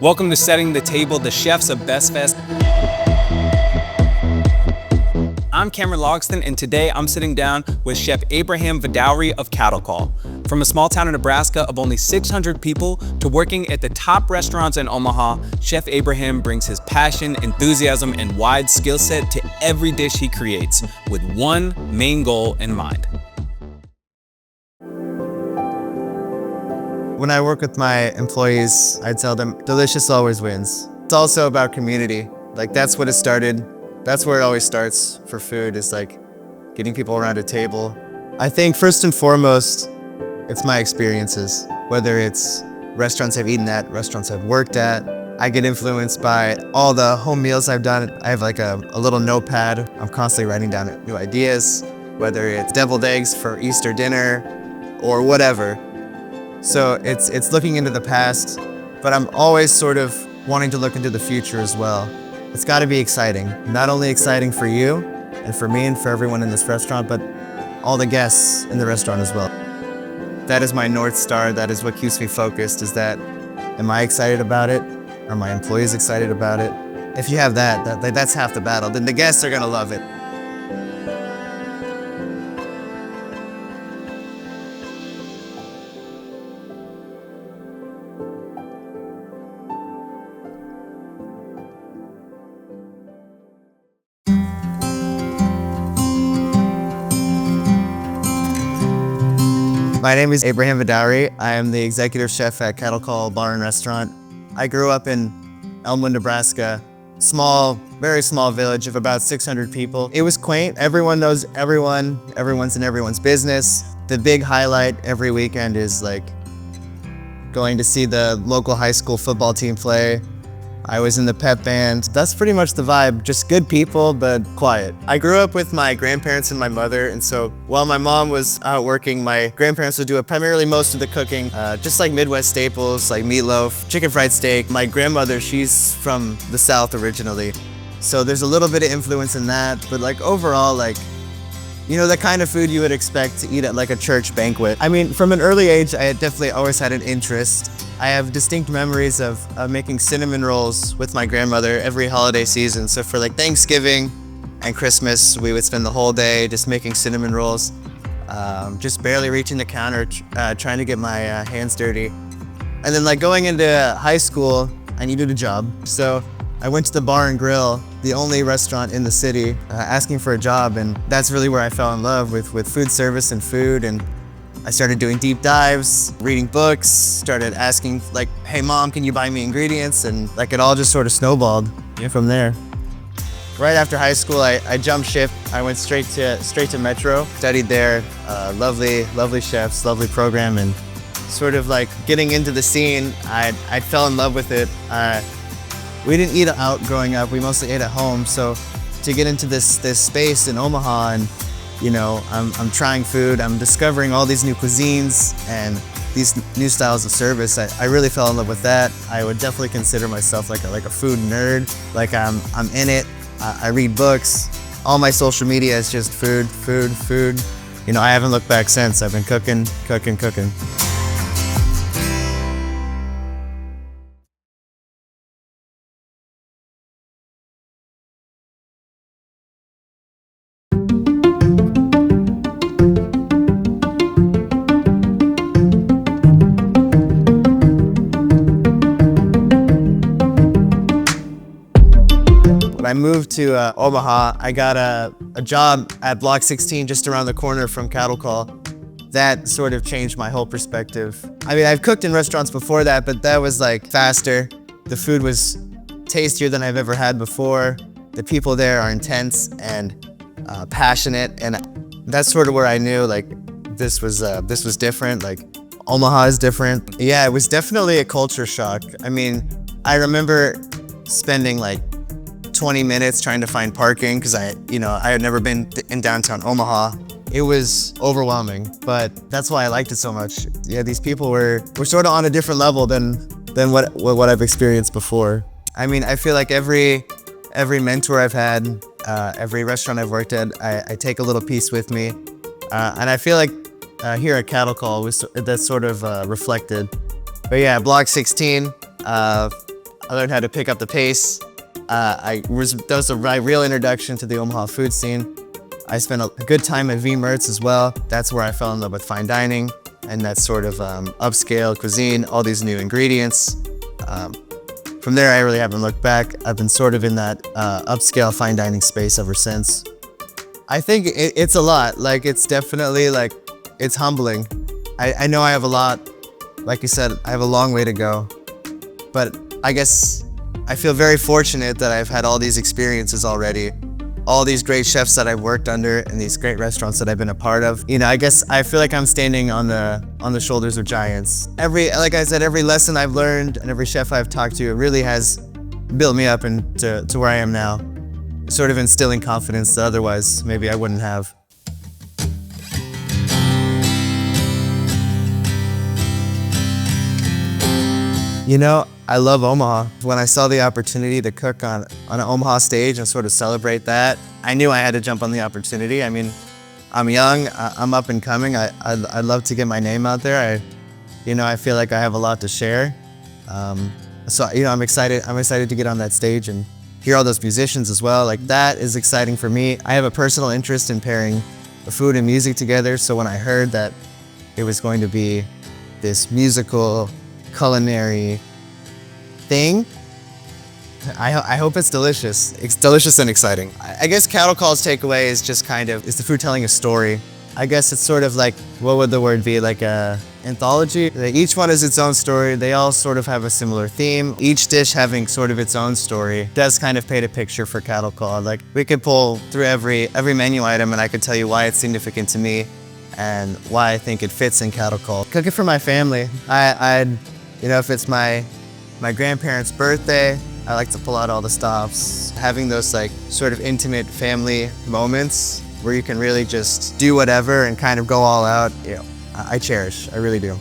Welcome to Setting the Table, the chefs of Best Fest. I'm Cameron Logsdon, and today I'm sitting down with Chef Abraham Vidaurre of Cattle Call. From a small town in Nebraska of only 600 people to working at the top restaurants in Omaha, Chef Abraham brings his passion, enthusiasm, and wide skill set to every dish he creates, with one main goal in mind. When I work with my employees, I tell them, delicious always wins. It's also about community. Like, that's what it started. That's where it always starts for food, is like getting people around a table. I think first and foremost, it's my experiences. Whether it's restaurants I've eaten at, restaurants I've worked at, I get influenced by all the home meals I've done. I have like a little notepad. I'm constantly writing down new ideas, whether it's deviled eggs for Easter dinner or whatever. So it's looking into the past, but I'm always sort of wanting to look into the future as well. It's got to be exciting. Not only exciting for you and for me and for everyone in this restaurant, but all the guests in the restaurant as well. That is my North Star. That is what keeps me focused, is that, am I excited about it? Are my employees excited about it? If you have that's half the battle. Then the guests are gonna love it. My name is Abraham Vidaurre. I am the executive chef at Cattle Call Bar and Restaurant. I grew up in Elmwood, Nebraska. Small, very small village of about 600 people. It was quaint. Everyone knows everyone. Everyone's in everyone's business. The big highlight every weekend is like going to see the local high school football team play. I was in the pep band. That's pretty much the vibe, just good people, but quiet. I grew up with my grandparents and my mother, and so while my mom was out working, my grandparents would do primarily most of the cooking, just like Midwest staples, like meatloaf, chicken fried steak. My grandmother, she's from the South originally, so there's a little bit of influence in that, but like overall, like, you know, the kind of food you would expect to eat at like a church banquet. I mean, from an early age, I had definitely always had an interest. I have distinct memories of making cinnamon rolls with my grandmother every holiday season. So for like Thanksgiving and Christmas, we would spend the whole day just making cinnamon rolls, just barely reaching the counter, trying to get my hands dirty. And then like going into high school, I needed a job. So I went to the Bar and Grill, the only restaurant in the city, asking for a job, and that's really where I fell in love with food service and food. And I started doing deep dives, reading books, started asking like, hey mom, can you buy me ingredients? And like it all just sort of snowballed from there. Right after high school, I jumped ship. I went straight to Metro, studied there, lovely chefs, lovely program, and sort of like getting into the scene, I fell in love with it. We didn't eat out growing up, we mostly ate at home. So to get into this space in Omaha, and you know, I'm trying food, I'm discovering all these new cuisines and these new styles of service. I really fell in love with that. I would definitely consider myself like a food nerd. Like I'm in it, I read books. All my social media is just food. You know, I haven't looked back since. I've been cooking. When I moved to Omaha, I got a job at Block 16 just around the corner from Cattle Call. That sort of changed my whole perspective. I mean, I've cooked in restaurants before that, but that was like faster. The food was tastier than I've ever had before. The people there are intense and passionate, and that's sort of where I knew like this was different. Like Omaha is different. Yeah, it was definitely a culture shock. I mean, I remember spending like 20 minutes trying to find parking because I had never been in downtown Omaha. It was overwhelming, but that's why I liked it so much. Yeah, these people were sort of on a different level than what I've experienced before. I mean, I feel like every mentor I've had, every restaurant I've worked at, I take a little piece with me, and I feel like here at Cattle Call that's sort of reflected. But yeah, Block 16. I learned how to pick up the pace. That was my real introduction to the Omaha food scene. I spent a good time at Mertz as well. That's where I fell in love with fine dining and that sort of upscale cuisine, all these new ingredients. From there, I really haven't looked back. I've been sort of in that upscale fine dining space ever since. I think it's a lot. Like, it's definitely like, it's humbling. I know I have a lot, like you said, I have a long way to go. But I guess I feel very fortunate that I've had all these experiences already. All these great chefs that I've worked under and these great restaurants that I've been a part of. You know, I guess I feel like I'm standing on the shoulders of giants. Like I said, every lesson I've learned and every chef I've talked to, it really has built me up to where I am now. Sort of instilling confidence that otherwise maybe I wouldn't have. You know, I love Omaha. When I saw the opportunity to cook on an Omaha stage and sort of celebrate that, I knew I had to jump on the opportunity. I mean, I'm young, I'm up and coming. I'd love to get my name out there. I feel like I have a lot to share. So, I'm excited to get on that stage and hear all those musicians as well. Like, that is exciting for me. I have a personal interest in pairing food and music together. So when I heard that it was going to be this musical, culinary thing, I hope it's delicious. It's delicious and exciting. I guess Cattle Call's takeaway is just is the food telling a story. I guess it's sort of like, what would the word be? Like a anthology? Each one is its own story. They all sort of have a similar theme. Each dish having sort of its own story does kind of paint a picture for Cattle Call. Like, we could pull through every menu item and I could tell you why it's significant to me and why I think it fits in Cattle Call. Cook it for my family. If it's my grandparents' birthday, I like to pull out all the stops. Having those like sort of intimate family moments where you can really just do whatever and kind of go all out, I cherish, I really do.